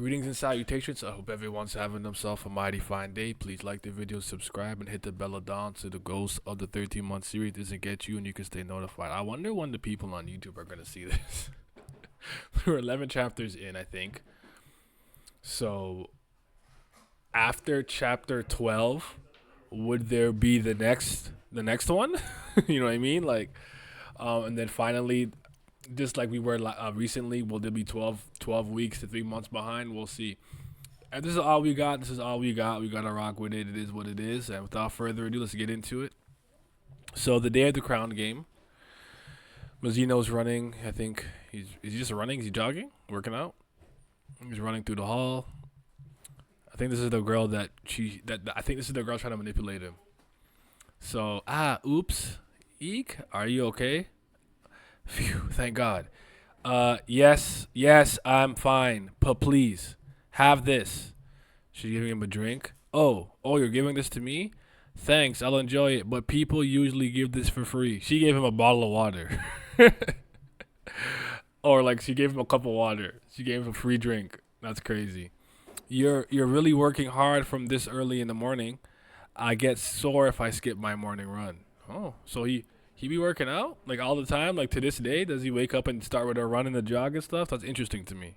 Greetings and salutations. I hope everyone's having themselves a mighty fine day. Please like the video, subscribe, and hit the bell down so the ghost of the 13-month series doesn't get you and you can stay notified. I wonder when the people on YouTube are going to see this. We're 11 chapters in, I think. So, after chapter 12, would there be the next one? You know what I mean? And then finally, just like we were recently, will there be 12 weeks to 3 months behind? We'll see. And this is all we got. This is all we got. We got to rock with it. It is what it is. And without further ado, let's get into it. So the day of the crown game, Mazino's running. I think is he just running? Is he jogging? Working out? He's running through the hall. I think this is the girl I think this is the girl trying to manipulate him. So, oops. Eek, are you okay? Phew, thank God. Yes, I'm fine. But please, have this. She's giving him a drink. Oh, you're giving this to me? Thanks, I'll enjoy it. But people usually give this for free. She gave him a bottle of water. Or like she gave him a cup of water. She gave him a free drink. That's crazy. You're really working hard from this early in the morning. I get sore if I skip my morning run. Oh, so he be working out like all the time, like to this day? Does he wake up and start with a run and a jog and stuff? That's interesting to me.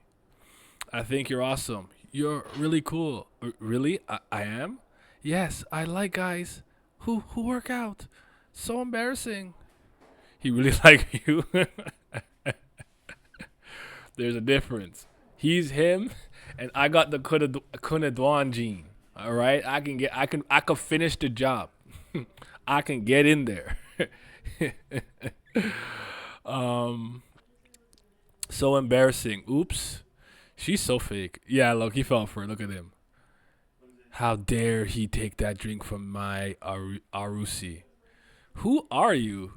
I think you're awesome. You're really cool. Really? I am? Yes, I like guys who work out. So embarrassing. He really like you. There's a difference. He's him, and I got the Kunadwan gene. All right, I can finish the job. I can get in there. So embarrassing. Oops. She's so fake. Yeah, look, he fell for it. Look at him. How dare he take that drink from my Arusi? Who are you?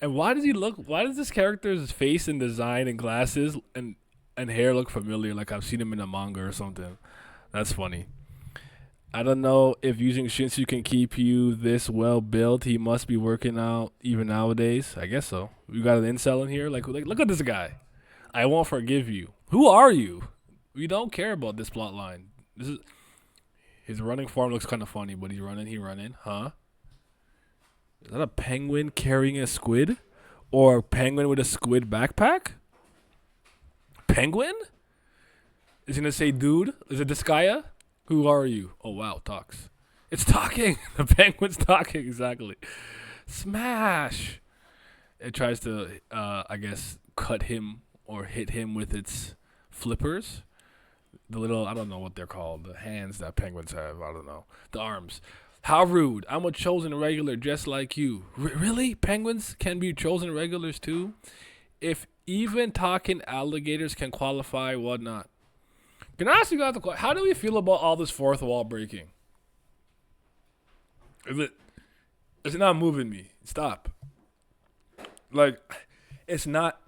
And why does this character's face and design and glasses and hair look familiar? Like I've seen him in a manga or something. That's funny. I don't know if using Shinsu can keep you this well built. He must be working out even nowadays. I guess so. We got an incel in here. Like look at this guy. I won't forgive you. Who are you? We don't care about this plot line. This is his running form looks kind of funny, but he's running, huh? Is that a penguin carrying a squid? Or a penguin with a squid backpack? Penguin? Is it gonna say dude? Is it Disgaea? Who are you? Oh wow, talks. It's talking. The penguin's talking, exactly. Smash. It tries to I guess cut him or hit him with its flippers. The little, I don't know what they're called. The hands that penguins have. I don't know. The arms. How rude. I'm a chosen regular just like you. Really? Penguins can be chosen regulars too? If even talking alligators can qualify, what not? Can I ask you guys a question? How do we feel about all this fourth wall breaking? It's not moving me. Stop. Like, it's not,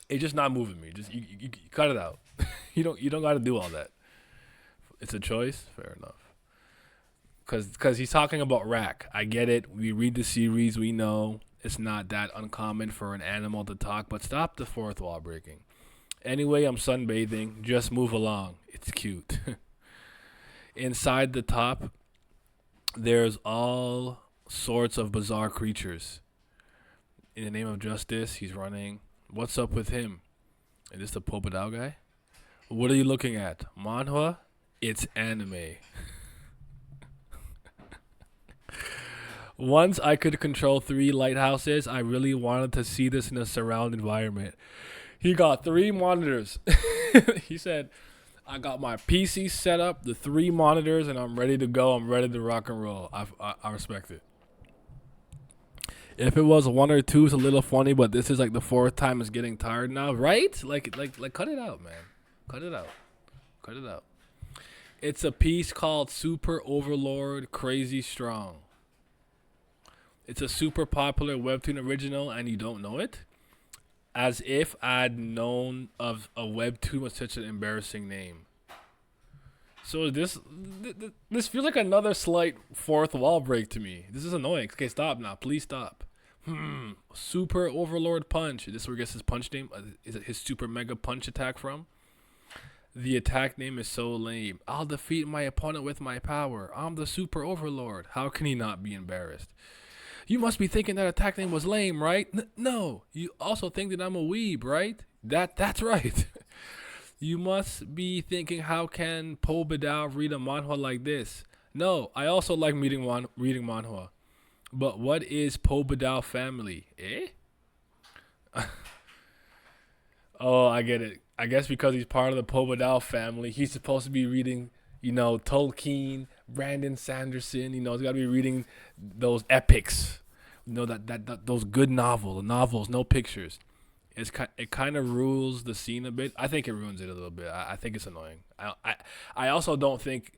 it's just not moving me. Just, you cut it out. You don't got to do all that. It's a choice? Fair enough. Because he's talking about rack. I get it. We read the series. We know it's not that uncommon for an animal to talk. But stop the fourth wall breaking. Anyway, I'm sunbathing. Just move along. It's cute. Inside the top, there's all sorts of bizarre creatures. In the name of justice, he's running. What's up with him? Is this the Popodao guy? What are you looking at? Manhwa? It's anime. Once I could control 3 lighthouses, I really wanted to see this in a surround environment. He got 3 monitors. He said, I got my PC set up, the 3 monitors, and I'm ready to go. I'm ready to rock and roll. I respect it. If it was 1 or 2, it's a little funny, but this is like the 4th time. It's getting tired now, right? Like, cut it out, man. Cut it out. It's a piece called Super Overlord Crazy Strong. It's a super popular webtoon original, and you don't know it? As if I'd known of a webtoon with such an embarrassing name. So this feels like another slight fourth wall break to me. This is annoying. Okay, stop now. Please stop. Super Overlord Punch. Is this where he gets his punch name? Is it his super mega punch attack from? The attack name is so lame. I'll defeat my opponent with my power. I'm the super overlord. How can he not be embarrassed? You must be thinking that attack name was lame, right? No. You also think that I'm a weeb, right? That's right. You must be thinking, how can Po Bidao read a manhwa like this? No, I also like reading manhwa. But what is Po Bidao family? Eh? Oh, I get it. I guess because he's part of the Po Bidao family, he's supposed to be reading, Tolkien, Brandon Sanderson. He's got to be reading those epics. That those good novels, no pictures. It kind of rules the scene a bit. I think it ruins it a little bit. I think it's annoying. I also don't think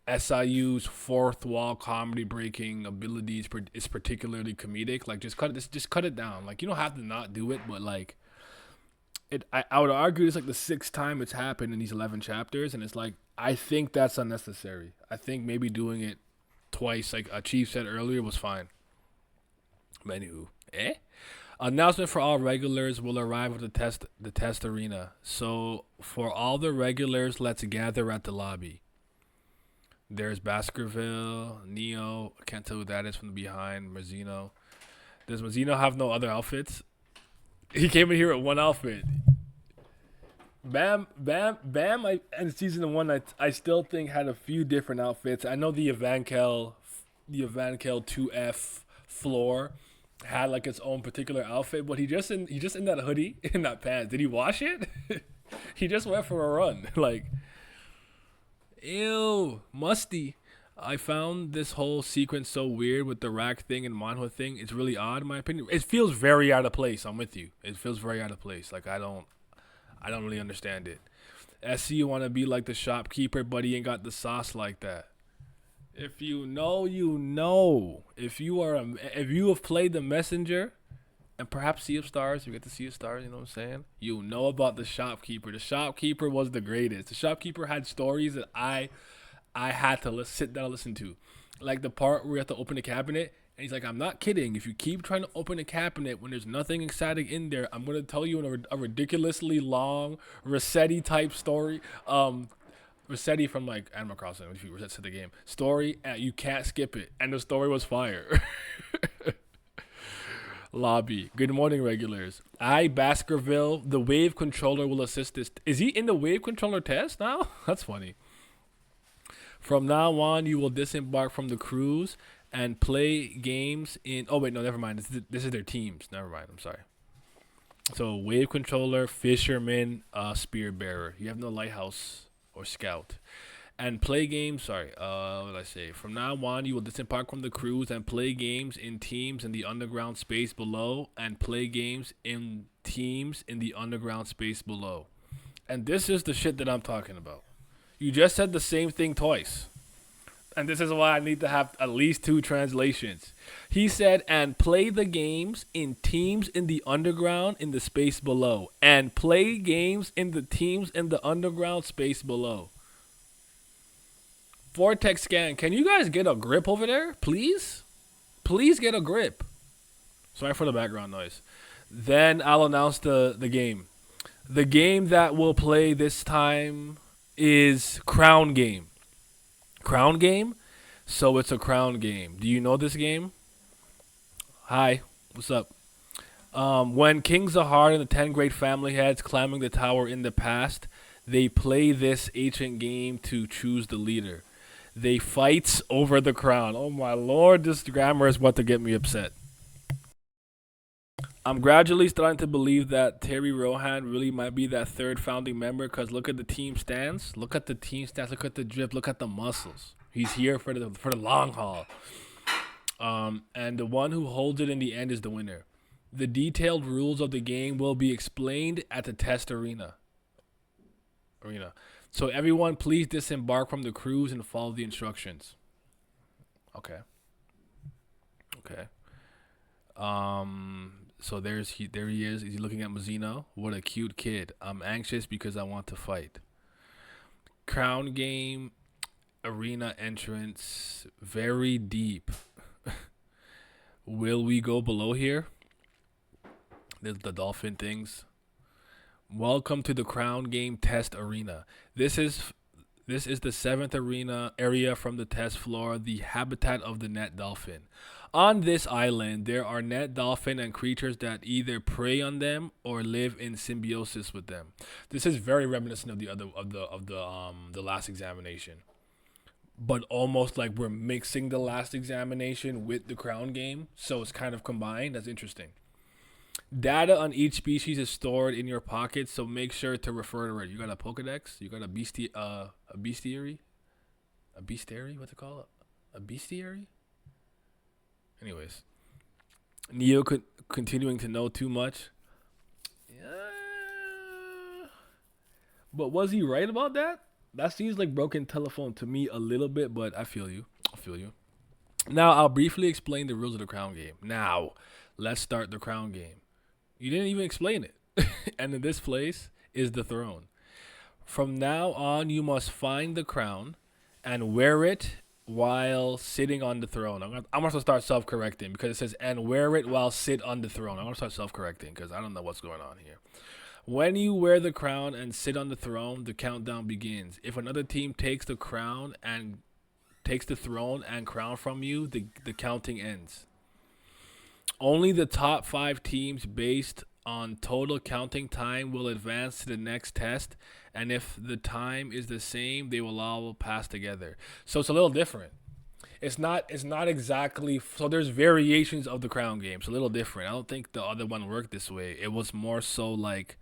SIU's fourth wall comedy breaking abilities is particularly comedic. Like just cut it down. Like you don't have to not do it, but like I would argue it's like the sixth time it's happened in these 11 chapters, and it's like I think that's unnecessary. I think maybe doing it twice, like Chief said earlier, was fine. But anywho, announcement for all regulars will arrive at the test arena. So for all the regulars, let's gather at the lobby. There's Baskerville, Neo. I can't tell who that is from the behind. Mazino. Does Mazino have no other outfits? He came in here with one outfit. Bam. In season one, I still think had a few different outfits. I know the Evankel 2F floor had like its own particular outfit, but he just in that hoodie in that pants. Did he wash it? He just went for a run. Like, ew, musty. I found this whole sequence so weird with the rack thing and manhwa thing. It's really odd in my opinion. It feels very out of place. I'm with you. It feels very out of place. Like I don't really understand it. SC want to be like the shopkeeper, but he ain't got the sauce like that. If you know, you know. If you have played the messenger, and perhaps Sea of Stars, you get to Sea of Stars. You know what I'm saying? You know about the shopkeeper. The shopkeeper was the greatest. The shopkeeper had stories that I had to sit down and listen to, like the part where we have to open the cabinet. And he's like, I'm not kidding. If you keep trying to open a cabinet when there's nothing exciting in there, I'm going to tell you a ridiculously long Rossetti type story. Rossetti from like Animal Crossing, if you reset to the game. Story, you can't skip it. And the story was fire. Lobby. Good morning, regulars. Baskerville, the wave controller will assist this. Is he in the wave controller test now? That's funny. From now on, you will disembark from the cruise and play games in. Oh wait, no, never mind. This is their teams. Never mind. I'm sorry. So wave controller, fisherman, spear bearer. You have no lighthouse or scout, and play games. Sorry. What did I say? From now on, you will disembark from the cruise and play games in teams in the underground space below, and play games in teams in the underground space below. And this is the shit that I'm talking about. You just said the same thing twice. And this is why I need to have at least two translations. He said, and play the games in teams in the underground in the space below. And play games in the teams in the underground space below. Vortex scan. Can you guys get a grip over there? Please? Please get a grip. Sorry for the background noise. Then I'll announce the game. The game that we'll play this time is Crown Game. Crown Game? So it's a crown game. Do you know this game? Hi. What's up? When King Zahar and the 10 great family heads climbing the tower in the past, they play this ancient game to choose the leader. They fight over the crown. Oh my lord, this grammar is about to get me upset. I'm gradually starting to believe that Terry Rohan really might be that third founding member because look at the team stance. Look at the team stance. Look at the drip. Look at the muscles. He's here for the long haul. And the one who holds it in the end is the winner. The detailed rules of the game will be explained at the test arena. So everyone, please disembark from the cruise and follow the instructions. Okay. So there he is. Is he looking at Mazino? What a cute kid. I'm anxious because I want to fight. Crown game, arena entrance, very deep. Will we go below here? There's the dolphin things. Welcome to the Crown Game Test Arena. This is this is the seventh arena area from the test floor, the habitat of the net dolphin. On this island, there are net dolphin and creatures that either prey on them or live in symbiosis with them. This is very reminiscent of the last examination, but almost like we're mixing the last examination with the crown game, so it's kind of combined. That's interesting. Data on each species is stored in your pocket, so make sure to refer to it. You got a Pokedex? You got a bestiary? A bestiary? What's it called? A bestiary? Anyways, Neo continuing to know too much. Yeah. But was he right about that? That seems like broken telephone to me a little bit, but I feel you. I feel you. Now, I'll briefly explain the rules of the crown game. Now, let's start the crown game. You didn't even explain it. And in this place is the throne. From now on, you must find the crown and wear it while sitting on the throne. I'm going to start self-correcting because it says, and wear it while sit on the throne. I'm going to start self-correcting because I don't know what's going on here. When you wear the crown and sit on the throne, the countdown begins. If another team takes the crown and takes the throne and crown from you, the counting ends. Only the top 5 teams based on total counting time will advance to the next test, and if the time is the same, they will all pass together. So it's a little different. It's not exactly, so there's variations of the crown game. It's a little different. I don't think the other one worked this way. It was more so like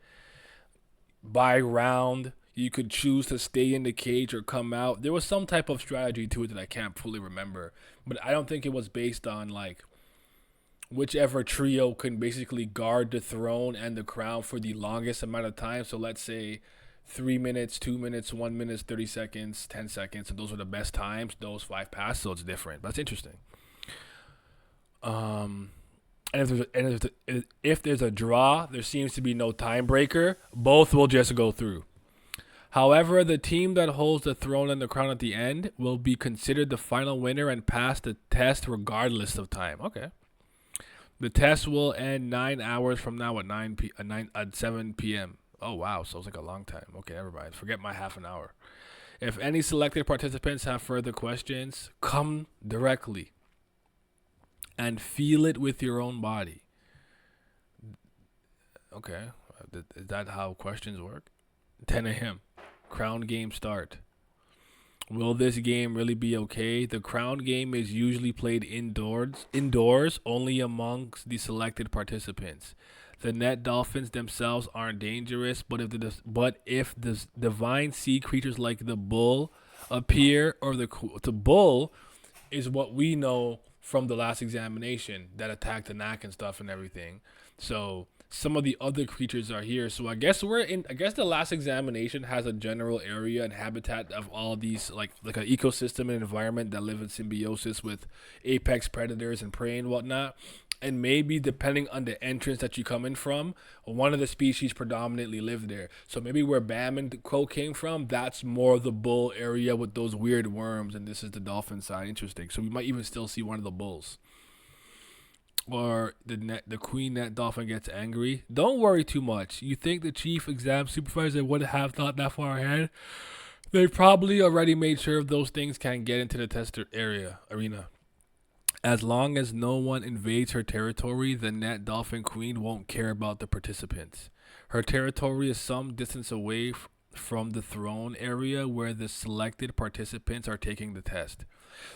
by round you could choose to stay in the cage or come out. There was some type of strategy to it that I can't fully remember, but I don't think it was based on like whichever trio can basically guard the throne and the crown for the longest amount of time. So let's say 3 minutes, 2 minutes, 1 minute, 30 seconds, 10 seconds. So those are the best times. Those 5 pass. So it's different. That's interesting. If there's a draw, there seems to be no tiebreaker. Both will just go through. However, the team that holds the throne and the crown at the end will be considered the final winner and pass the test regardless of time. Okay. The test will end 9 hours from now at 7 p.m. Oh, wow. So it's like a long time. Okay, never mind. Forget my half an hour. If any selected participants have further questions, come directly and feel it with your own body. Okay. Is that how questions work? 10 a.m. Crown game start. Will this game really be okay? The crown game is usually played indoors only amongst the selected participants. The net dolphins themselves aren't dangerous, but if the divine sea creatures like the bull appear, or the bull is what we know from the last examination that attacked the knack and stuff and everything. So some of the other creatures are here. So I guess the last examination has a general area and habitat of all these like an ecosystem and environment that live in symbiosis with apex predators and prey and whatnot. And maybe depending on the entrance that you come in from, one of the species predominantly live there. So maybe where Bam and Crow came from, that's more of the bull area with those weird worms, and this is the dolphin side. Interesting. So we might even still see one of the bulls. Or the queen net dolphin gets angry. Don't worry too much. You think the chief exam supervisor would have thought that far ahead? They probably already made sure those things can't get into the tester arena. As long as no one invades her territory, the net dolphin queen won't care about the participants. Her territory is some distance away from the throne area where the selected participants are taking the test.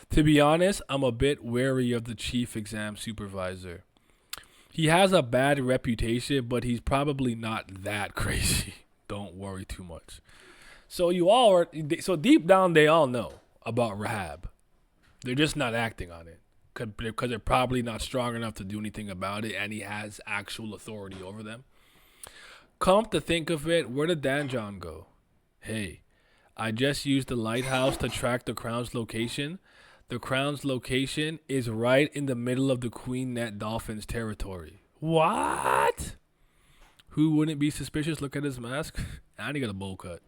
To be honest, I'm a bit wary of the chief exam supervisor. He has a bad reputation, but he's probably not that crazy. Don't worry too much. So so deep down they all know about Rahab. They're just not acting on it because they're probably not strong enough to do anything about it, and he has actual authority over them. Come to think of it, where did Danjon go? Hey, I just used the lighthouse to track the crown's location. The crown's location is right in the middle of the queen net dolphin's territory. What? Who wouldn't be suspicious? Look at his mask. And he got a bowl cut.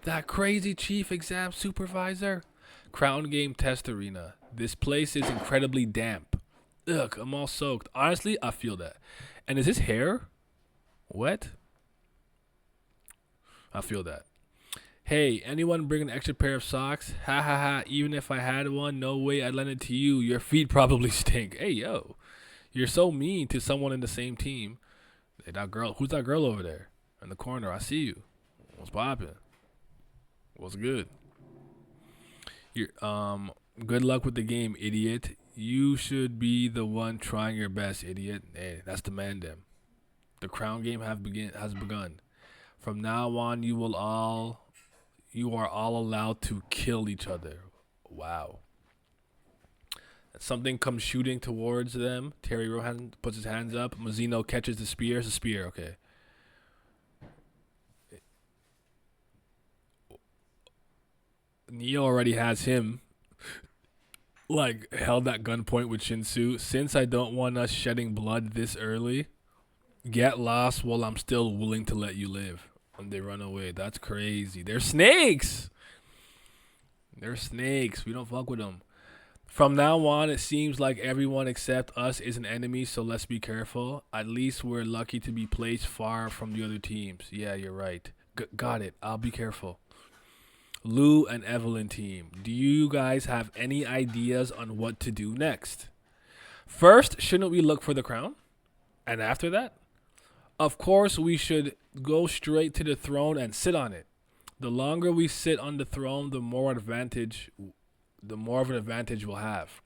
That crazy chief exam supervisor. Crown game test arena. This place is incredibly damp. Ugh, I'm all soaked. Honestly, I feel that. And is his hair wet? I feel that. Hey, anyone bring an extra pair of socks? Ha ha ha. Even if I had one, no way I'd lend it to you. Your feet probably stink. Hey, yo. You're so mean to someone in the same team. Hey, that girl. Who's that girl over there in the corner? I see you. What's poppin'? What's good? You're, good luck with the game, idiot. You should be the one trying your best, idiot. Hey, that's the man them. The crown game has begun. From now on, you are all allowed to kill each other. Wow. Something comes shooting towards them. Terry Rohan puts his hands up. Mazino catches the spear. It's a spear. Okay. Neo already has him like held at gunpoint with Shinsu. Since I don't want us shedding blood this early, get lost while I'm still willing to let you live. And they run away. That's crazy. They're snakes. They're snakes. We don't fuck with them. From now on, it seems like everyone except us is an enemy, so let's be careful. At least we're lucky to be placed far from the other teams. Yeah, you're right. Got it. I'll be careful. Lou and Evelyn team, do you guys have any ideas on what to do next? First, shouldn't we look for the crown? And after that? Of course, we should go straight to the throne and sit on it. The longer we sit on the throne, the more of an advantage we'll have.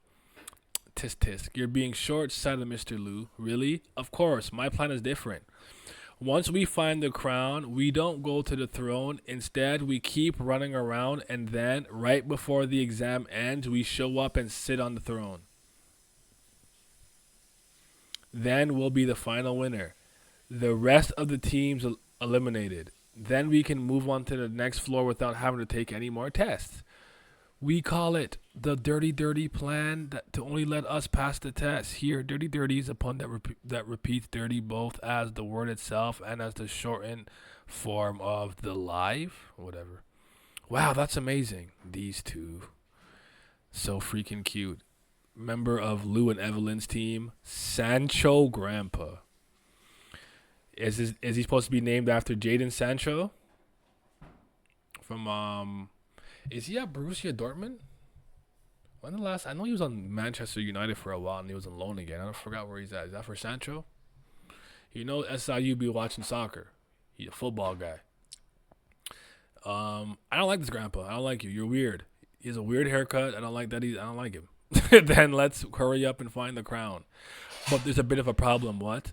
Tisk tisk. You're being short-sighted, Mr. Lou. Really? Of course, my plan is different. Once we find the crown, we don't go to the throne. Instead, we keep running around, and then, right before the exam ends, we show up and sit on the throne. Then we'll be the final winner. The rest of the teams eliminated. Then we can move on to the next floor without having to take any more tests. We call it the dirty, dirty plan to only let us pass the test. Here, dirty, dirty is a pun that repeats dirty both as the word itself and as the shortened form of the live, whatever. Wow, that's amazing. These two, so freaking cute. Member of Lou and Evelyn's team, Sancho Grandpa. Is he supposed to be named after Jadon Sancho? From Is he at Borussia Dortmund? When the last? I know he was on Manchester United for a while and he was on loan again. I forgot where he's at. Is that for Sancho? You know, SIU be watching soccer. He's a football guy. I don't like this grandpa. I don't like you. You're weird. He has a weird haircut. I don't like that. I don't like him. Then let's hurry up and find the crown. But there's a bit of a problem. What?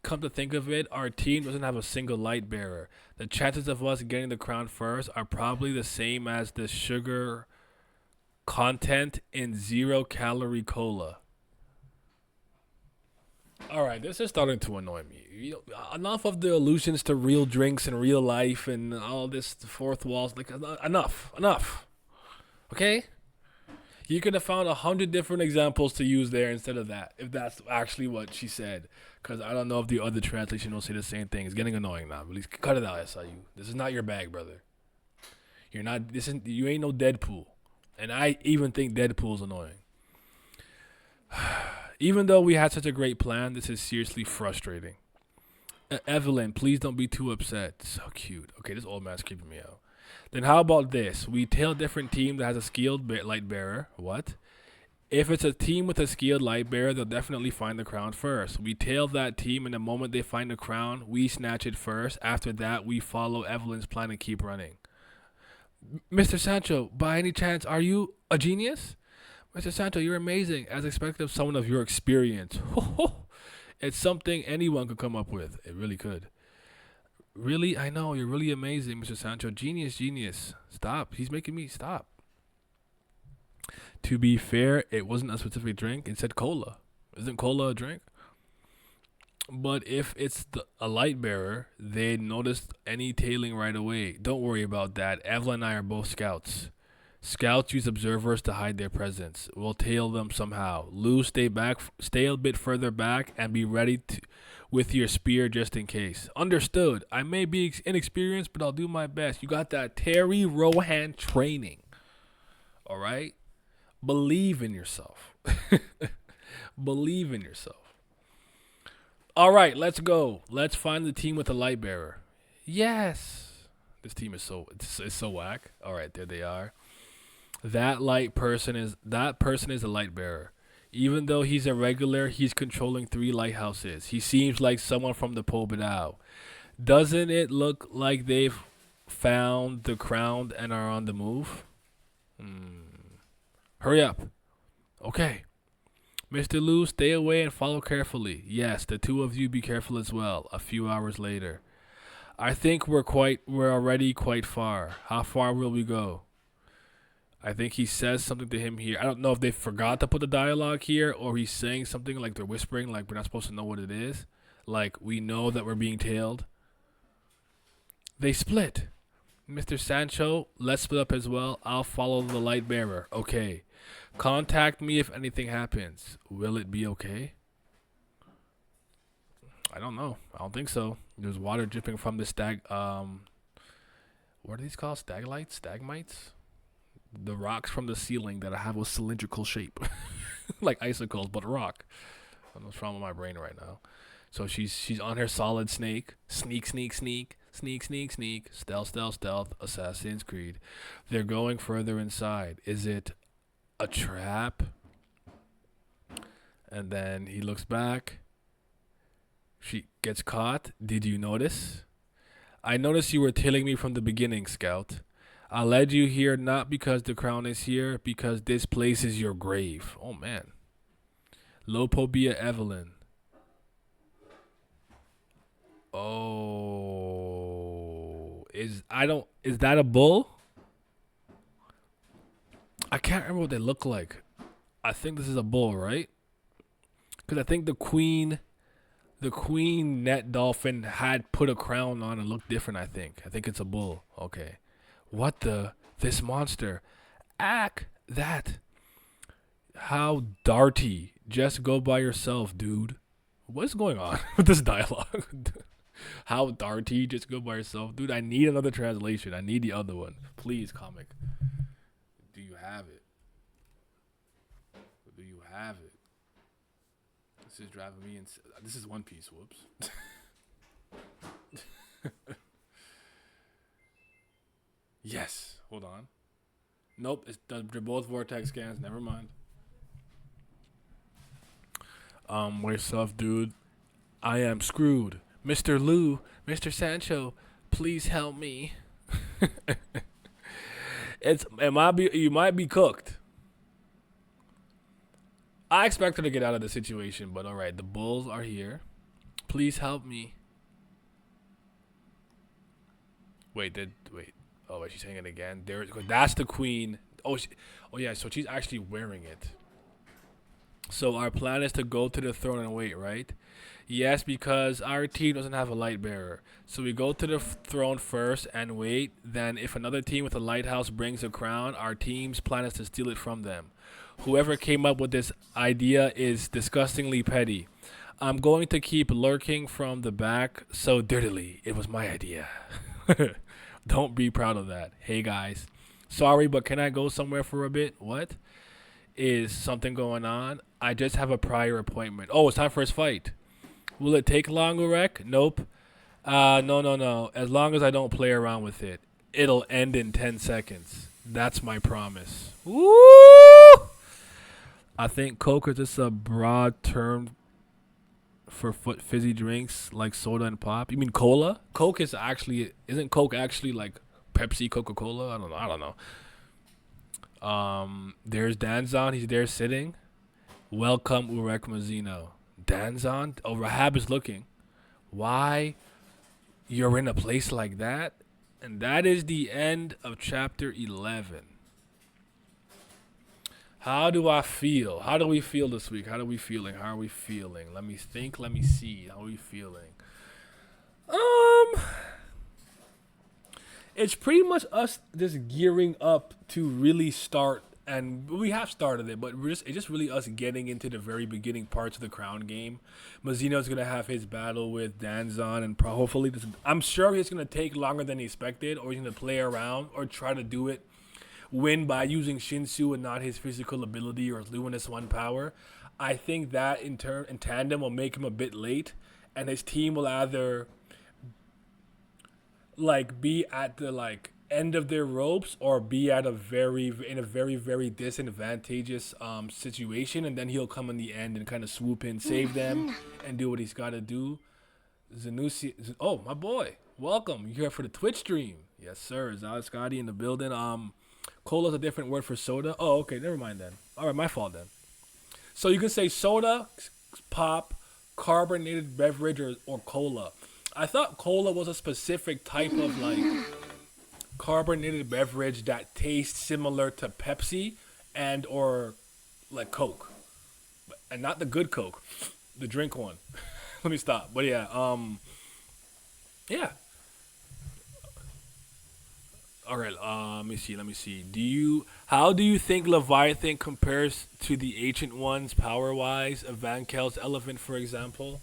Come to think of it, our team doesn't have a single light bearer. The chances of us getting the crown first are probably the same as the sugar content in 0-calorie cola. Alright, this is starting to annoy me. Enough of the allusions to real drinks and real life and all this fourth walls. Like, enough. Okay? You could have found 100 different examples to use there instead of that, if that's actually what she said. Because I don't know if the other translation will say the same thing. It's getting annoying now. At least cut it out, SIU. This is not your bag, brother. You ain't no Deadpool. And I even think Deadpool's annoying. Even though we had such a great plan, this is seriously frustrating. Evelyn, please don't be too upset. So cute. Okay, this old man's creeping me out. Then how about this? We tell a different team that has a skilled light bearer. What? If it's a team with a skilled light bearer, they'll definitely find the crown first. We tail that team, and the moment they find the crown, we snatch it first. After that, we follow Evelyn's plan and keep running. Mr. Sancho, by any chance, are you a genius? Mr. Sancho, you're amazing, as expected of someone of your experience. It's something anyone could come up with. It really could. Really? I know. You're really amazing, Mr. Sancho. Genius. Stop. He's making me stop. To be fair, it wasn't a specific drink. It said cola. Isn't cola a drink? But if it's a light bearer, they'd notice any tailing right away. Don't worry about that. Evelyn and I are both scouts. Scouts use observers to hide their presence. We'll tail them somehow. Lou, stay a bit further back and be ready with your spear just in case. Understood. I may be inexperienced, but I'll do my best. You got that Terry Rohan training. All right? Believe in yourself. Believe in yourself. All right, let's go. Let's find the team with a light bearer. Yes. This team is it's so whack. All right, there they are. That person is a light bearer. Even though he's a regular, he's controlling three lighthouses. He seems like someone from the Pobedao. Doesn't it look like they've found the crown and are on the move? Hurry up. Okay. Mr. Liu, stay away and follow carefully. Yes, the two of you be careful as well. A few hours later. I think we're already quite far. How far will we go? I think he says something to him here. I don't know if they forgot to put the dialogue here or he's saying something like they're whispering, like we're not supposed to know what it is. Like we know that we're being tailed. They split. Mr. Sancho, let's split up as well. I'll follow the light bearer. Okay. Contact me if anything happens. Will it be okay? I don't know. I don't think so. There's water dripping from the what are these called? Stagmites? The rocks from the ceiling that have a cylindrical shape. Like icicles, but rock. I don't know what's wrong with my brain right now. So she's on her solid snake. Sneak. Stealth. Assassin's Creed. They're going further inside. Is it a trap? And then he looks back. She gets caught. Did you notice? I noticed you were tailing me from the beginning, Scout. I led you here not because the crown is here, because this place is your grave. Oh, man. Lopobia Evelyn. Oh. Is that a bull? I can't remember what they look like. I think this is a bull, right? Because I think the queen net dolphin had put a crown on and looked different, I think. I think it's a bull. Okay. What this monster? That. How darty. Just go by yourself, dude. What's going on with this dialogue? How darty, just go by yourself. Dude, I need another translation. I need the other one. Please, comic. Do you have it? Do you have it? This is driving me insane. This is One Piece. Whoops. Yes. Hold on. Nope. They're both vortex scans. Never mind. Myself, dude. I am screwed. Mr. Liu, Mr. Sancho, please help me. You might be cooked. I expect her to get out of the situation, but alright, the bulls are here. Please help me. Wait. Oh, wait, she's saying it again. That's the queen. Oh yeah, so she's actually wearing it. So our plan is to go to the throne and wait, right? Yes, because our team doesn't have a light bearer. So we go to the throne first and wait. Then if another team with a lighthouse brings a crown, our team's plan is to steal it from them. Whoever came up with this idea is disgustingly petty. I'm going to keep lurking from the back so dirtily. It was my idea. Don't be proud of that. Hey, guys. Sorry, but can I go somewhere for a bit? What? Is something going on? I just have a prior appointment. Oh, it's time for his fight. Will it take long, Urek? Nope. No. As long as I don't play around with it. It'll end in 10 seconds. That's my promise. Woo! I think Coke is just a broad term for fizzy drinks like soda and pop. You mean cola? Isn't Coke actually like Pepsi, Coca-Cola? I don't know. There's Danzon. He's there sitting. Welcome, Urek Mazino. Danzon? Oh, Rahab is looking. Why you're in a place like that? And that is the end of chapter 11. How do I feel? How do we feel this week? How are we feeling? Let me think. Let me see. How are we feeling? It's pretty much us just gearing up to really start, and we have started it, but it's just really us getting into the very beginning parts of the crown game. Mazino's gonna have his battle with Danzon, and hopefully I'm sure he's gonna take longer than he expected, or he's gonna play around or try to win by using Shinsu and not his physical ability or his luminous one power. I think that in tandem will make him a bit late, and his team will either like be at the like end of their ropes or be at a very disadvantageous situation, and then he'll come in the end and kind of swoop in, save them, and do what he's got to do. Zanusi, oh my boy, welcome. You're here for the Twitch stream. Yes, sir. Zal Scotty in the building. Cola's a different word for soda. Oh, okay, never mind then. All right, my fault then. So you can say soda, pop, carbonated beverage, or cola. I thought cola was a specific type of like carbonated beverage that tastes similar to Pepsi and or like Coke, and not the good Coke, the drink one. Let me stop. But yeah, yeah. All right. Let me see. Let me see. How do you think Leviathan compares to the ancient ones power wise? Evankel's elephant, for example.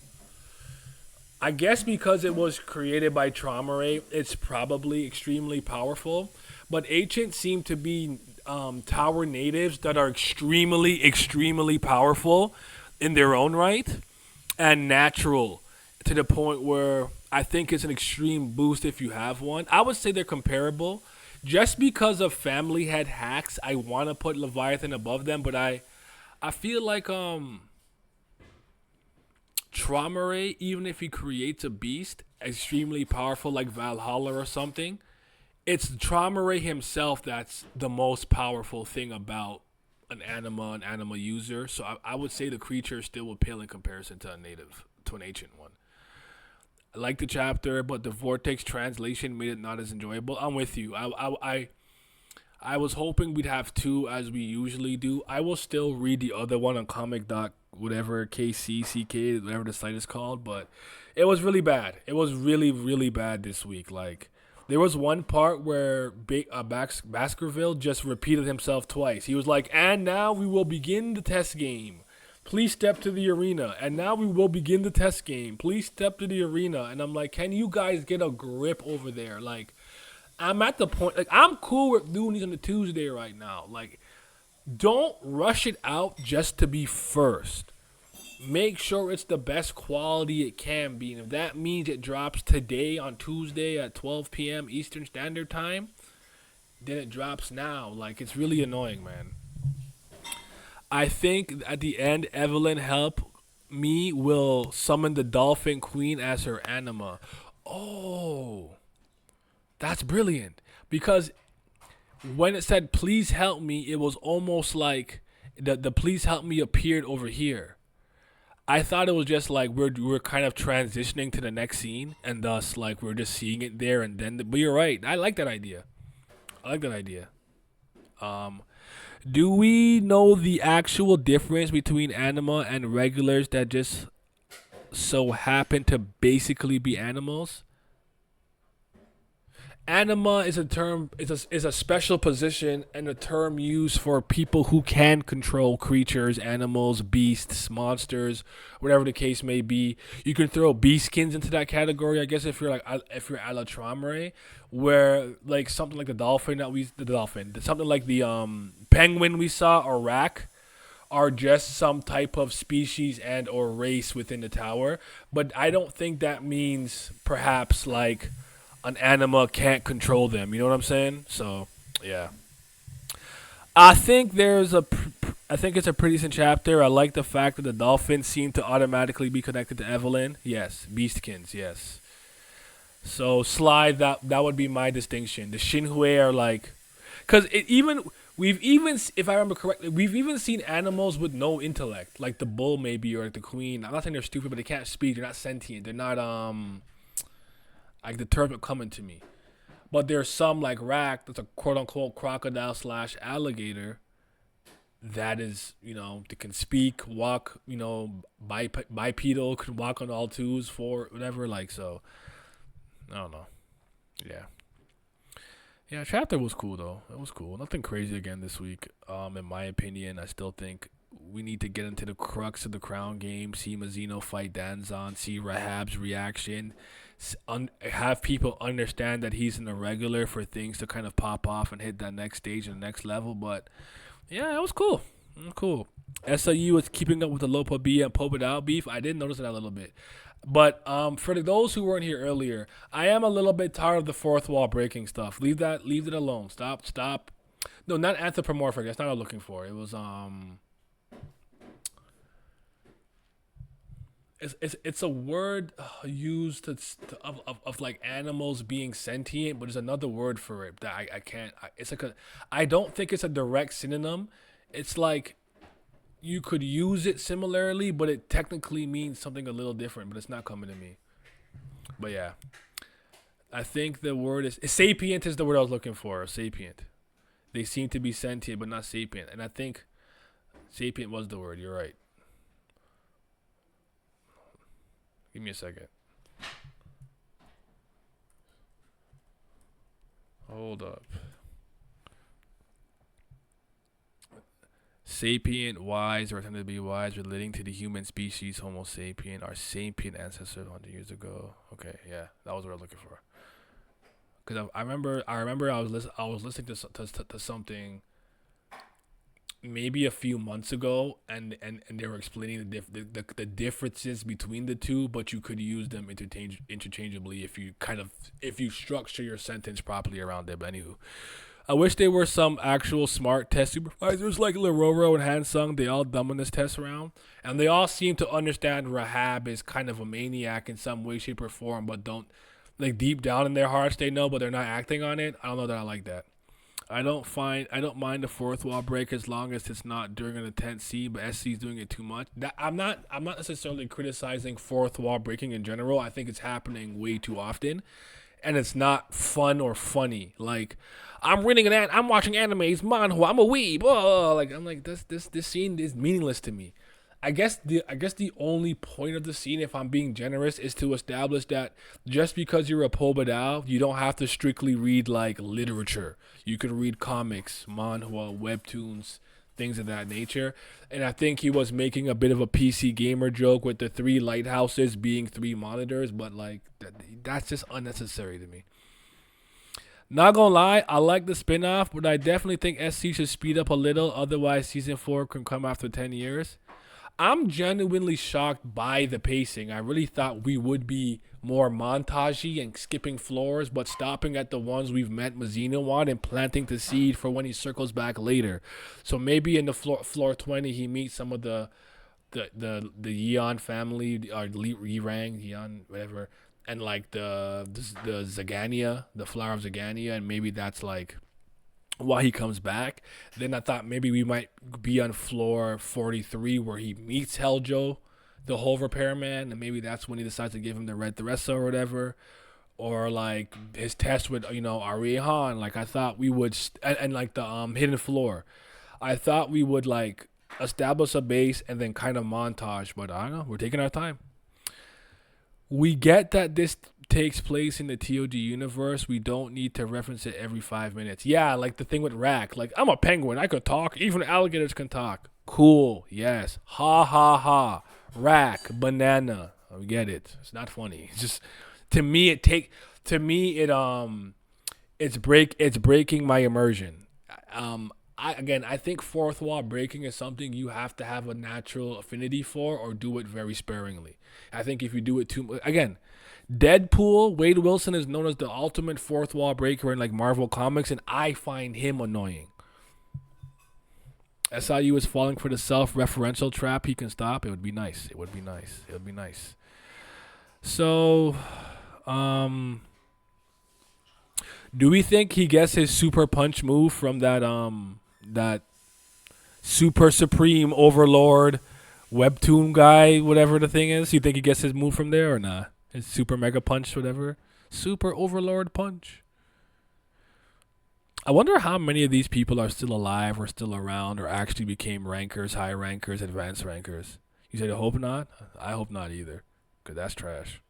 I guess because it was created by Traumerei, it's probably extremely powerful. But ancient seem to be tower natives that are extremely powerful in their own right and natural to the point where I think it's an extreme boost if you have one. I would say they're comparable. Just because of family head hacks, I want to put Leviathan above them, but I feel like Traumerei, even if he creates a beast extremely powerful like Valhalla or something, it's Traumerei himself that's the most powerful thing about an anima user. So I would say the creature still will pale in comparison to a native, to an ancient one. I like the chapter, but the Vortex translation made it not as enjoyable. I'm with you. I was hoping we'd have two as we usually do. I will still read the other one on comic dot whatever KCCK, whatever the site is called, but it was really bad. It was really bad this week. Like there was one part where Baskerville just repeated himself twice. He was like, "And now we will begin the test game. Please step to the arena." And now we will begin the test game. Please step to the arena. And I'm like, can you guys get a grip over there? Like, I'm at the point, like, I'm cool with doing these on the Tuesday right now. Like, don't rush it out just to be first. Make sure it's the best quality it can be. And if that means it drops today on Tuesday at 12 p.m. Eastern Standard Time, then it drops now. Like, it's really annoying, man. I think at the end, Evelyn Help Me will summon the Dolphin Queen as her anima. Oh, that's brilliant. Because when it said, please help me, it was almost like the please help me appeared over here. I thought it was just like we're kind of transitioning to the next scene, and thus like we're just seeing it there and then. But you're right. I like that idea. I like that idea. Do we know the actual difference between anima and regulars that just so happen to basically be animals? Anima is a term is a special position and a term used for people who can control creatures, animals, beasts, monsters, whatever the case may be. You can throw beastkins into that category, I guess, if you're Alatramre, where like something like something like the penguin we saw or rak are just some type of species and or race within the tower. But I don't think that means perhaps like an anima can't control them. You know what I'm saying? So, yeah. I think I think it's a pretty decent chapter. I like the fact that the dolphins seem to automatically be connected to Evelyn. Yes, beastkins. Yes. So slide that would be my distinction. The Shinhui are like, because we've even if I remember correctly, we've even seen animals with no intellect, like the bull maybe or like the queen. I'm not saying they're stupid, but they can't speak. They're not sentient. They're not like the term coming to me. But there's some like Rak that's a quote unquote crocodile / alligator that is, that can speak, walk, bipedal, can walk on all twos, for whatever, like, so. I don't know. Yeah. Yeah, chapter was cool though. It was cool. Nothing crazy again this week. In my opinion, I still think we need to get into the crux of the crown game, see Mazino fight Danzon, see Rahab's reaction, have people understand that he's an irregular for things to kind of pop off and hit that next stage and the next level. But yeah, it was cool. Cool. SIU is keeping up with the Lopa B and Pobedal beef. I did notice that a little bit. But for those who weren't here earlier, I am a little bit tired of the fourth wall breaking stuff. Leave it alone. Stop. No, not anthropomorphic. That's not what I'm looking for. It was it's a word used of like animals being sentient, but there's another word for it that I can't. It's like I don't think it's a direct synonym. It's like you could use it similarly, but it technically means something a little different. But it's not coming to me. But yeah, I think the word is sapient is the word I was looking for. Sapient. They seem to be sentient, but not sapient. And I think sapient was the word. You're right. Give me a second. Hold up. Sapient, wise, or attempted to be wise, relating to the human species Homo sapien, our sapient ancestors 100 years ago. Okay, yeah, that was what I was looking for. Because I remember I was listening to something maybe a few months ago, and they were explaining the differences between the two, but you could use them interchangeably if you structure your sentence properly around it. But anywho, I wish there were some actual smart test supervisors like Lororo and Hansung. They all dumb in this test round, and they all seem to understand Rahab is kind of a maniac in some way, shape, or form, but don't like deep down in their hearts they know, but they're not acting on it. I don't know that I like that. I don't mind the fourth wall break as long as it's not during an intense scene, but SC's doing it too much. I'm not necessarily criticizing fourth wall breaking in general. I think it's happening way too often, and it's not fun or funny. Like I'm watching animes, manhwa, I'm a weeb. Oh, like I'm like this scene is meaningless to me. I guess the only point of the scene, if I'm being generous, is to establish that just because you're a Pobadao, you don't have to strictly read like literature. You can read comics, manhwa, webtoons, things of that nature. And I think he was making a bit of a PC gamer joke with the 3 lighthouses being 3 monitors, but like that's just unnecessary to me. Not gonna lie, I like the spin-off, but I definitely think SC should speed up a little. Otherwise, season 4 can come after 10 years. I'm genuinely shocked by the pacing. I really thought we would be more montagey and skipping floors, but stopping at the ones we've met Mazino on and planting the seed for when he circles back later. So maybe in the floor 20, he meets some of the Yeon family, or Yerang, Yeon, whatever, and like the Zagania, the flower of Zagania, and maybe that's like why he comes back. Then I thought maybe we might be on floor 43 where he meets Heljo, the whole repairman, and maybe that's when he decides to give him the red Theresa or whatever. Or like his test with Arihan. Like I thought we would and like the hidden floor. I thought we would like establish a base and then kind of montage, but I don't know, we're taking our time. We get that this takes place in the TOG universe. We don't need to reference it every 5 minutes. Yeah, like the thing with Rack. Like, I'm a penguin. I could talk. Even alligators can talk. Cool. Yes. Ha ha ha. Rack. Banana. We get it. It's not funny. It's just it's breaking my immersion. I think fourth wall breaking is something you have to have a natural affinity for or do it very sparingly. I think if you do it too again, Deadpool, Wade Wilson is known as the ultimate fourth wall breaker in like Marvel Comics, and I find him annoying. SIU is falling for the self-referential trap he can stop. It would be nice. It would be nice. So, do we think he gets his super punch move from that super supreme overlord webtoon guy, whatever the thing is? You think he gets his move from there or not? His super mega punch, whatever. Super overlord punch. I wonder how many of these people are still alive or still around or actually became rankers, high rankers, advanced rankers. You said I hope not? I hope not either, because that's trash.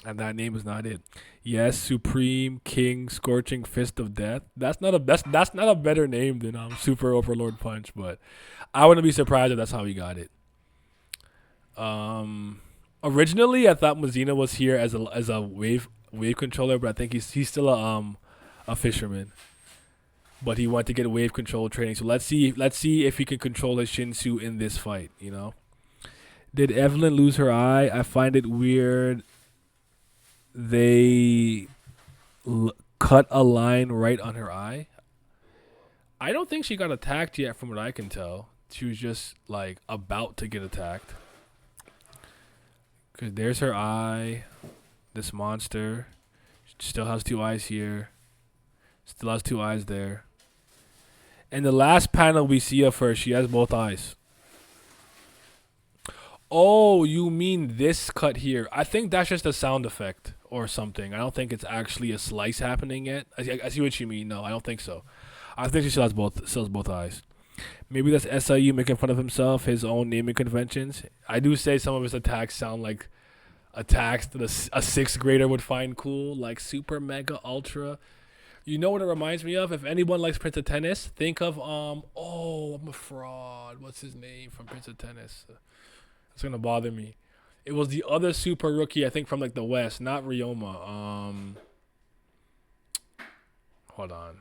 And that name is not it. Yes, Supreme King Scorching Fist of Death. That's not a better name than Super Overlord Punch, but I wouldn't be surprised if that's how he got it. Originally I thought Mazino was here as a wave controller, but I think he's still a fisherman. but he wanted to get wave control training. So let's see if he can control his Shinsu in this fight. Did Evelyn lose her eye? I find it weird. They cut a line right on her eye. I don't think she got attacked yet, from what I can tell. She was just like about to get attacked. Cause there's her eye. This monster still has two eyes here. Still has two eyes there. In the last panel we see of her, she has both eyes. Oh, you mean this cut here? I think that's just a sound effect or something. I don't think it's actually a slice happening yet. I see what you mean. No, I don't think so. I think she still has both eyes. Maybe that's SIU making fun of himself, his own naming conventions. I do say some of his attacks sound like attacks that a sixth grader would find cool, like Super Mega Ultra. You know what it reminds me of? If anyone likes Prince of Tennis, think of I'm a fraud. What's his name from Prince of Tennis? It's gonna bother me. It was the other super rookie, I think, from like the West, not Ryoma. Hold on.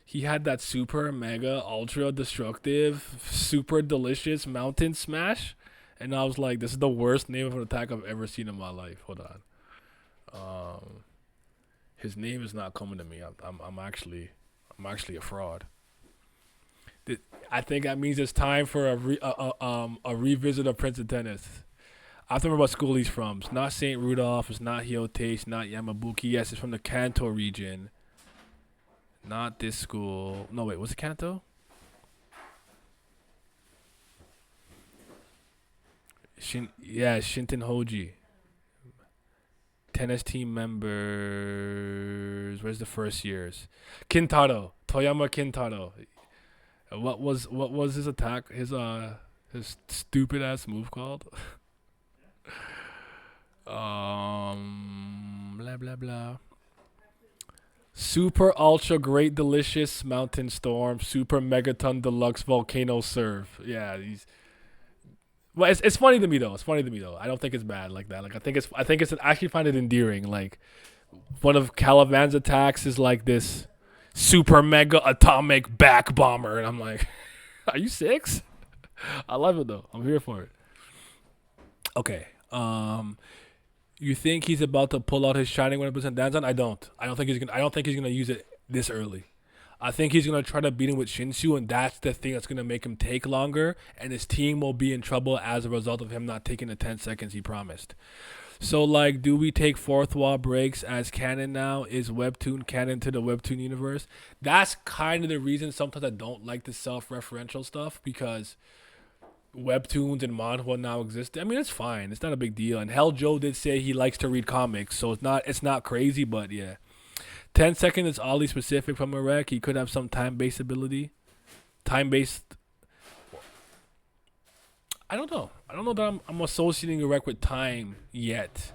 He had that super mega ultra destructive, super delicious mountain smash, and I was like, this is the worst name of an attack I've ever seen in my life. Hold on. His name is not coming to me. I'm actually a fraud. I think that means it's time for a revisit of Prince of Tennis. I have to remember what school he's from. It's not St. Rudolph. It's not Hyote. It's not Yamabuki. Yes, it's from the Kanto region. Not this school. No, wait. Was it Kanto? Shinton Hoji. Tennis team members. Where's the first years? Kintaro. Toyama Kintaro. What was his attack? His stupid ass move called? Blah blah blah. Super ultra great delicious mountain storm. Super megaton deluxe volcano surf. Yeah, these. Well, it's funny to me though. I don't think it's bad like that. Like I think it's I actually find it endearing. Like one of Caliban's attacks is like this super mega atomic back bomber, and I'm like, are you six? I love it though. I'm here for it. Okay. You think he's about to pull out his shining 100% Danzan? I don't. I don't think he's gonna use it this early. I think he's gonna try to beat him with Shinsu, and that's the thing that's gonna make him take longer, and his team will be in trouble as a result of him not taking the 10 seconds he promised. So, like, do we take fourth wall breaks as canon now? Is Webtoon canon to the Webtoon universe? That's kind of the reason sometimes I don't like the self-referential stuff, because Webtoons and manhwa now exist. I mean, it's fine. It's not a big deal. And hell, Joe did say he likes to read comics, so it's not crazy, but yeah. 10 seconds is oddly specific from Urek. He could have some time-based ability. Time-based. I don't know that I'm associating Urek with time yet.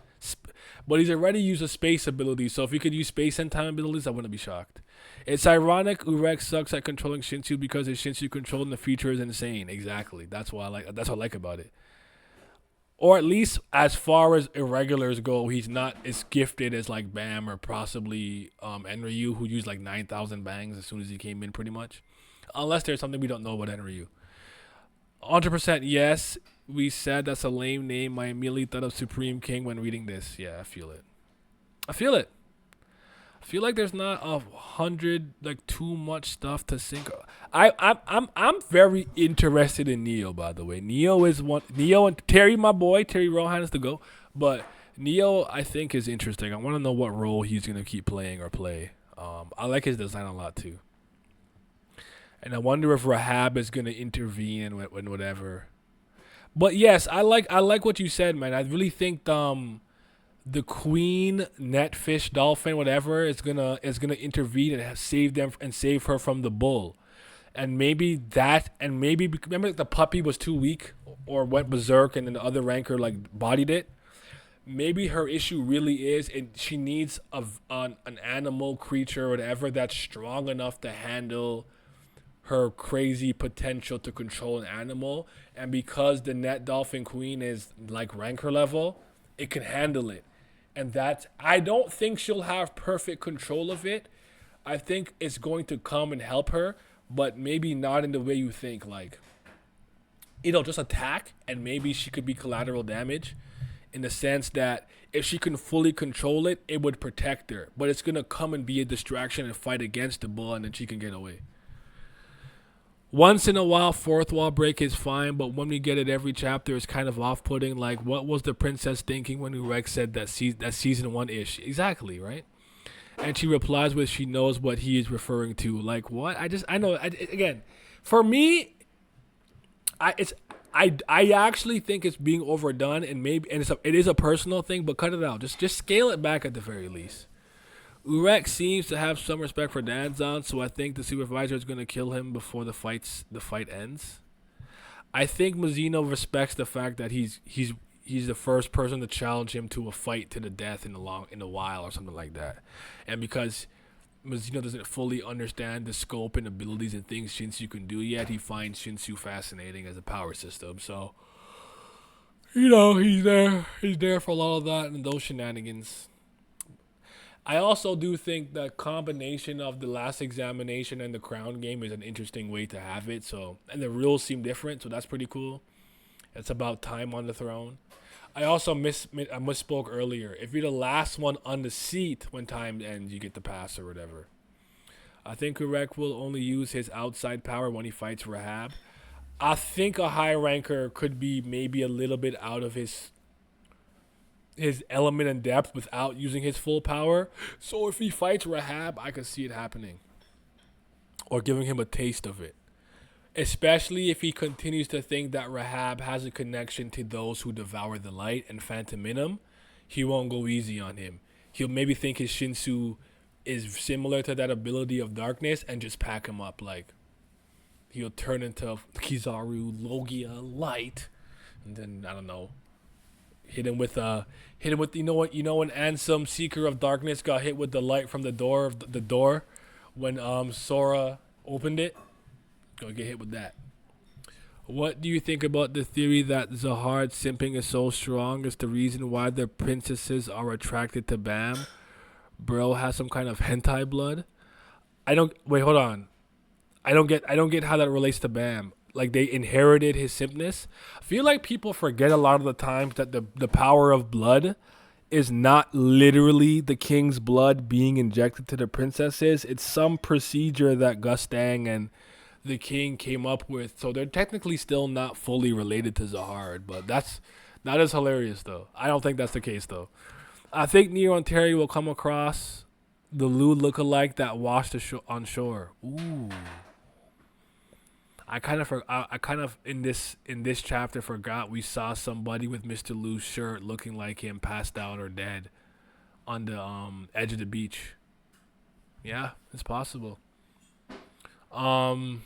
But he's already used a space ability, so if he could use space and time abilities, I wouldn't be shocked. It's ironic Urek sucks at controlling Shinsu because his Shinsu control in the future is insane. Exactly. That's what I like about it. Or at least as far as irregulars go, he's not as gifted as like Bam or possibly Enryu, who used like 9,000 bangs as soon as he came in, pretty much. Unless there's something we don't know about Enryu. 100% yes. We said that's a lame name. I immediately thought of Supreme King when reading this. Yeah, I feel it. I feel like there's not 100 like too much stuff to sync. I'm very interested in Neo, by the way. Neo and Terry, my boy, Terry Rohan is the go. But Neo, I think, is interesting. I want to know what role he's gonna keep playing or play. I like his design a lot too. And I wonder if Rahab is gonna intervene and whatever. But yes, I like what you said, man. I really think the queen, netfish, dolphin, whatever, is gonna intervene and save them and save her from the bull. And maybe remember the puppy was too weak or went berserk, and then the other ranker like bodied it. Maybe her issue really is, and she needs an animal creature or whatever that's strong enough to handle her crazy potential to control an animal. And because the net dolphin queen is like ranker level, it can handle it. And that I don't think she'll have perfect control of it. I think it's going to come and help her, but maybe not in the way you think. Like, it'll just attack, and maybe she could be collateral damage in the sense that if she can fully control it, it would protect her. But it's going to come and be a distraction and fight against the bull, and then she can get away. Once in a while, fourth wall break is fine, but when we get it every chapter, it's kind of off-putting. Like, what was the princess thinking when Urek said that season one-ish? Exactly, right? And she replies with she knows what he is referring to. Like, what? I know. Again, for me, I actually think it's being overdone, and it is a personal thing, but cut it out. Just scale it back at the very least. Urek seems to have some respect for Danzon, so I think the supervisor is going to kill him before the fight ends. I think Mazino respects the fact that he's the first person to challenge him to a fight to the death in a while or something like that, and because Mazino doesn't fully understand the scope and abilities and things Shinsu can do yet, he finds Shinsu fascinating as a power system. So, he's there for a lot of that and those shenanigans. I also do think the combination of the last examination and the crown game is an interesting way to have it. So, and the rules seem different, so that's pretty cool. It's about time on the throne. I also misspoke earlier. If you're the last one on the seat when time ends, you get the pass or whatever. I think Urek will only use his outside power when he fights Rahab. I think a high ranker could be maybe a little bit out of his element and depth without using his full power. So if he fights Rahab, I could see it happening. Or giving him a taste of it. Especially if he continues to think that Rahab has a connection to those who devour the light and Phantom Minim, he won't go easy on him. He'll maybe think his Shinsu is similar to that ability of darkness and just pack him up. Like, he'll turn into Kizaru Logia light, and then, I don't know, hit him with when Ansem, Seeker of Darkness, got hit with the light from the door when Sora opened it. Gonna get hit with that. What do you think about the theory that Zahar's simping is so strong is the reason why the princesses are attracted to Bam? Bro has some kind of hentai blood. Hold on. I don't get how that relates to Bam. Like, they inherited his simpness. I feel like people forget a lot of the times that the power of blood is not literally the king's blood being injected to the princesses. It's some procedure that Gustang and the king came up with. So they're technically still not fully related to Zahar. But that is hilarious, though. I don't think that's the case, though. I think Neo and Terry will come across the Lou lookalike that washed on shore. Ooh. I kind of in this chapter forgot we saw somebody with Mr. Lou's shirt looking like him passed out or dead on the edge of the beach. Yeah, it's possible. Oh,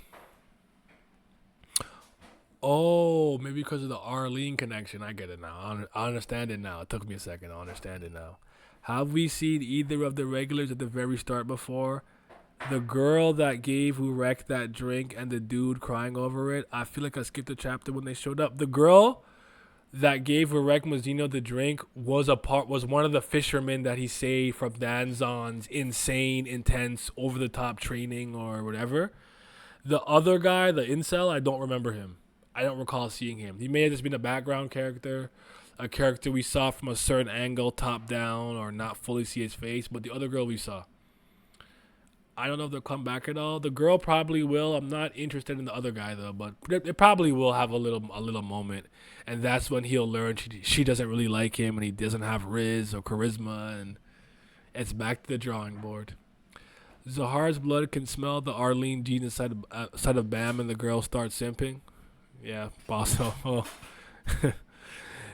maybe because of the Arlene connection. I get it now. I understand it now. It took me a second. I understand it now. Have we seen either of the regulars at the very start before? The girl that gave Urek that drink and the dude crying over it. I feel like I skipped a chapter when they showed up. The girl that gave Urek Mazino the drink was one of the fishermen that he saved from Danzon's insane, intense, over-the-top training or whatever. The other guy, the incel, I don't remember him. I don't recall seeing him. He may have just been a background character, a character we saw from a certain angle, top down, or not fully see his face. But the other girl we saw, I don't know if they'll come back at all. The girl probably will. I'm not interested in the other guy though, but it probably will have a little moment, and that's when he'll learn she doesn't really like him, and he doesn't have riz or charisma, and it's back to the drawing board. Zahar's blood can smell the Arlene gene inside of Bam, and the girl starts simping. Yeah, possible.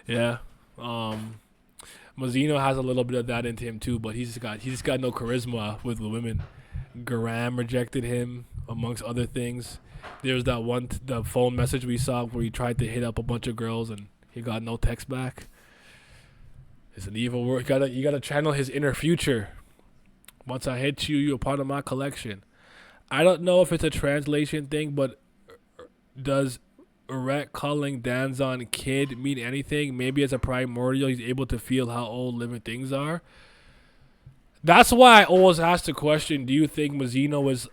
Yeah. Mazino has a little bit of that into him too, but he's just got no charisma with the women. Garam rejected him, amongst other things. There's that the phone message we saw where he tried to hit up a bunch of girls and he got no text back. It's an evil word. You gotta channel his inner future. Once I hit you, you're part of my collection. I don't know if it's a translation thing, but does Urek calling Danzon kid mean anything? Maybe as a primordial, he's able to feel how old living things are. That's why I always ask the question: do you think Mazino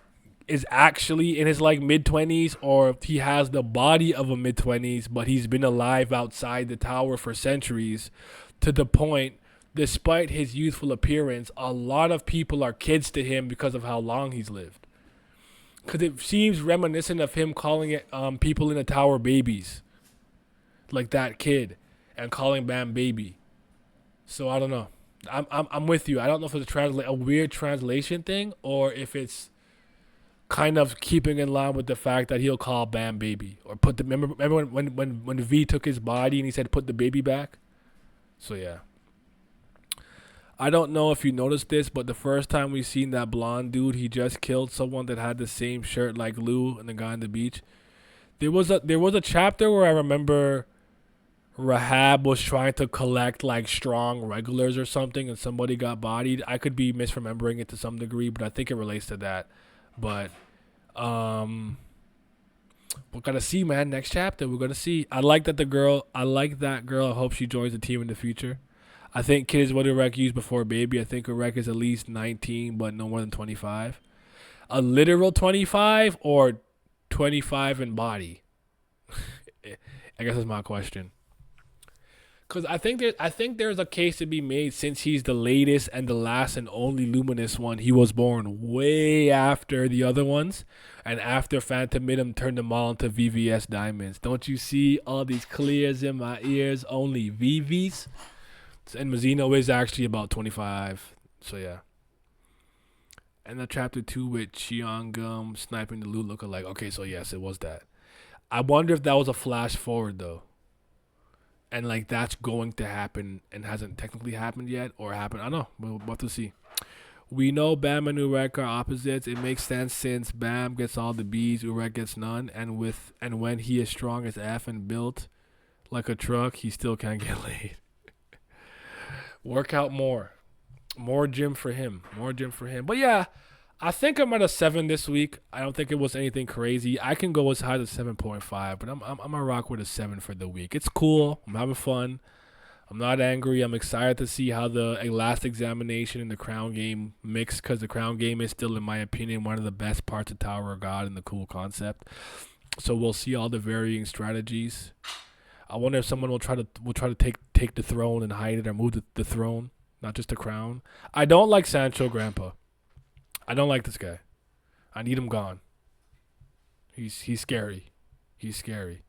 is actually in his like mid 20s, or if he has the body of a mid 20s, but he's been alive outside the tower for centuries, to the point, despite his youthful appearance, a lot of people are kids to him because of how long he's lived. Because it seems reminiscent of him calling it people in the tower babies, like that kid, and calling Bam baby. So I don't know. I'm with you. I don't know if it's a weird translation thing, or if it's kind of keeping in line with the fact that he'll call Bam baby, or put the remember when V took his body and he said put the baby back. So yeah. I don't know if you noticed this, but the first time we seen that blonde dude, he just killed someone that had the same shirt like Lou and the guy on the beach. There was a chapter where I remember Rahab was trying to collect like strong regulars or something, and somebody got bodied. I could be misremembering it to some degree, but I think it relates to that. But um, we're gonna see, man. Next chapter, we're gonna see. I like that girl. I hope she joins the team in the future. I think kid is what Urek used before baby. I think Urek is at least 19, but no more than 25. A literal 25 or 25 in body? I guess that's my question. Because I think there's a case to be made, since he's the latest and the last and only luminous one. He was born way after the other ones, and after Phantom made him turn them all into VVS diamonds. Don't you see all these clears in my ears? Only VVs. And Mazino is actually about 25. So yeah. And the chapter 2 with Chiangum sniping the loot lookalike. Okay, so yes, it was that. I wonder if that was a flash forward though, and like that's going to happen and hasn't technically happened yet, or happened. I don't know. We'll have to see. We know Bam and Urek are opposites. It makes sense since Bam gets all the B's, Urek gets none, and when he is strong as F and built like a truck, he still can't get laid. Work out more. More gym for him. More gym for him. But yeah, I think I'm at a 7 this week. I don't think it was anything crazy. I can go as high as 7.5, but I'm gonna rock with a 7 for the week. It's cool. I'm having fun. I'm not angry. I'm excited to see how the last examination and the crown game mix, because the crown game is still, in my opinion, one of the best parts of Tower of God and the cool concept. So we'll see all the varying strategies. I wonder if someone will try to take the throne and hide it, or move the throne, not just the crown. I don't like Sancho Grandpa. I don't like this guy. I need him gone. He's scary. He's scary.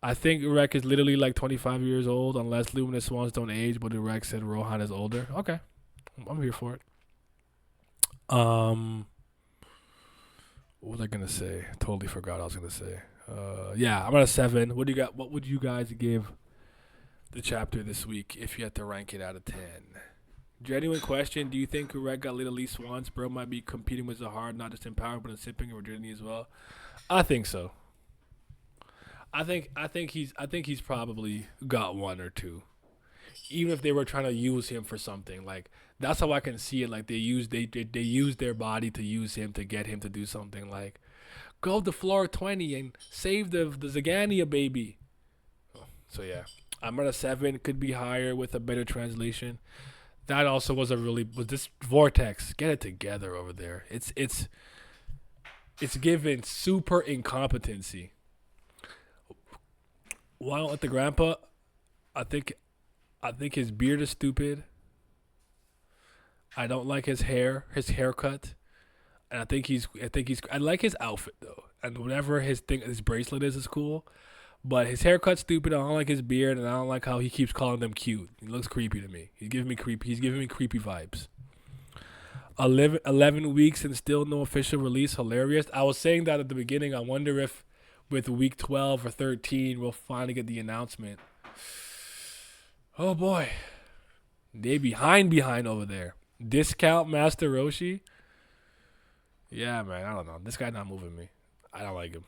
I think Urek is literally like 25 years old, unless luminous swans don't age. But Urek said Rohan is older. Okay, I'm here for it. Um, what was I gonna say? Totally forgot what I was gonna say. Yeah, I'm at a 7. What do you got? What would you guys give the chapter this week if you had to rank it out of 10? Genuine question: do you think Urek got lit at least once? Bro might be competing with Zahar, not just in power, but in sipping and rigidity as well. I think so. I think he's probably got one or two. Even if they were trying to use him for something, like that's how I can see it. Like they use their body to use him to get him to do something, like go to floor 20 and save the Zagania baby. So yeah, I'm at a 7. Could be higher with a better translation. That also was this vortex. Get it together over there. It's given super incompetency. While at the grandpa, I think I think his beard is stupid. I don't like his haircut, and I like his outfit though. And whatever his bracelet is cool. But his haircut's stupid. I don't like his beard, and I don't like how he keeps calling them cute. He looks creepy to me. He's giving me creepy vibes. 11 weeks and still no official release. Hilarious. I was saying that at the beginning. I wonder if with week 12 or 13 we'll finally get the announcement. Oh boy, they behind over there. Discount Master Roshi. Yeah, man. I don't know. This guy not moving me. I don't like him.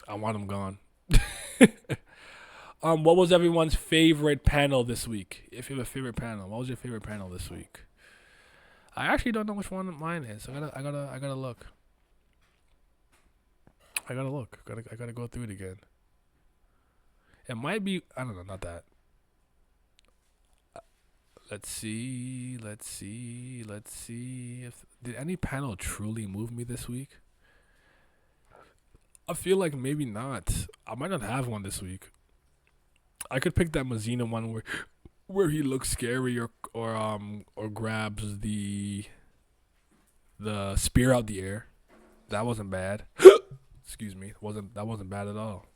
I want him gone. What was everyone's favorite panel this week? If you have a favorite panel, what was your favorite panel this week? I actually don't know which one mine is. I gotta look. I gotta go through it again. It might be. I don't know. Not that. Let's see. If did any panel truly move me this week? I feel like maybe not. I might not have one this week. I could pick that Mazino one where he looks scary or grabs the spear out the air. That wasn't bad. Excuse me. That wasn't bad at all.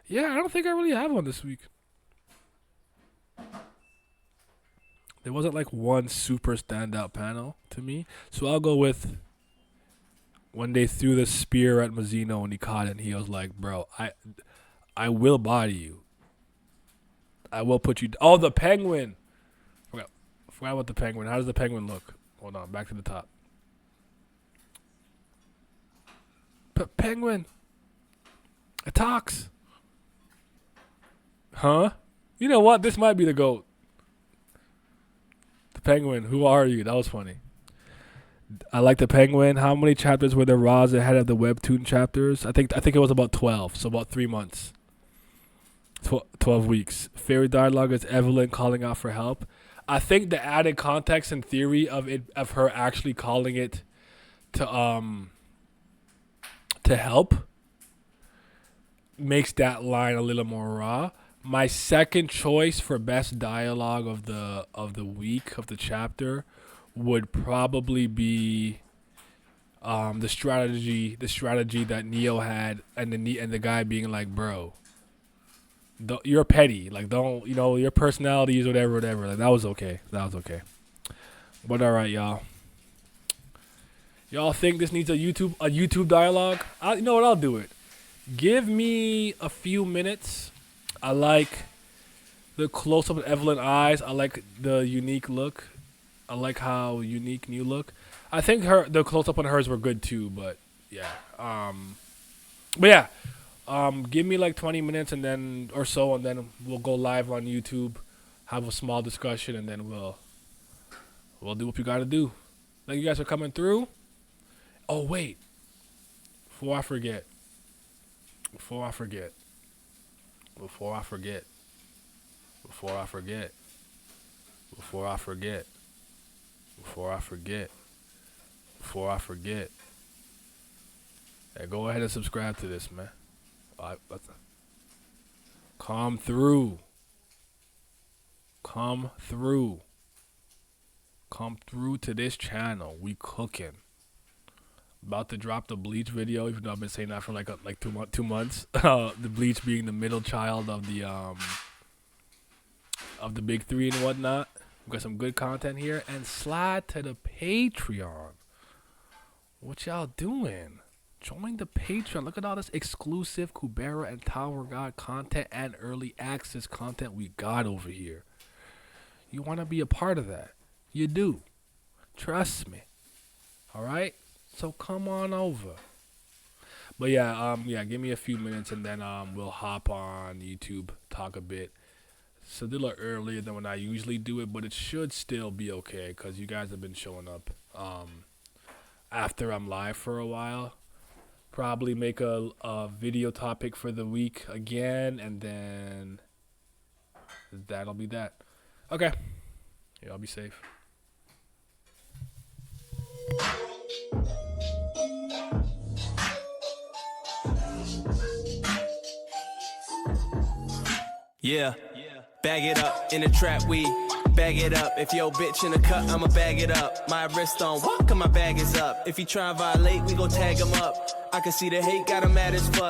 Yeah, I don't think I really have one this week. There wasn't like one super standout panel to me. So I'll go with when they threw the spear at Mazino and he caught it and he was like, bro, I will body you. I will put you. Oh, the penguin. Forgot about the penguin. How does the penguin look? Hold on. Back to the top. Penguin. It talks. Huh? You know what? This might be the GOAT. The penguin. Who are you? That was funny. I like the penguin. How many chapters were there Roz ahead of the webtoon chapters? I think it was about 12. So about 3 months. 12 weeks. Fairy dialogue is Evelyn calling out for help. I think the added context and theory of her actually calling it to help makes that line a little more raw. My second choice for best dialogue of the week of the chapter would probably be the strategy that Neo had and the guy being like, bro, you're petty. Like, don't, your personality is whatever. Like, that was okay. But all right, y'all. Y'all think this needs a YouTube dialogue? You know what? I'll do it. Give me a few minutes. I like the close-up of Evelyn's eyes. I like the unique look. I like how unique New look. I think the close-up on hers were good too. But yeah. Give me like 20 minutes and then we'll go live on YouTube, have a small discussion, and then we'll do what we gotta do. Thank you guys for coming through. Oh wait, before I forget. Hey, go ahead and subscribe to this, man. Come through to this channel. We cooking. About to drop the Bleach video, even though I've been saying that for like 2 months. The Bleach being the middle child of the big three and whatnot. We got some good content here, and slide to the Patreon. What y'all doing? Join the Patreon. Look at all this exclusive Kubera and Tower God content and early access content we got over here. You want to be a part of that? You do. Trust me. All right? So come on over. But give me a few minutes and then we'll hop on YouTube, talk a bit. It's a little earlier than when I usually do it, but it should still be okay because you guys have been showing up after I'm live for a while. Probably make a video topic for the week again, and then that'll be that. Okay. Y'all be safe. Yeah, bag it up in the trap, we bag it up. If your bitch in the cut, I'ma bag it up. My wrist on walk and my bag is up. If he try and violate, we gon' tag him up. I can see the hate, got him mad as fuck.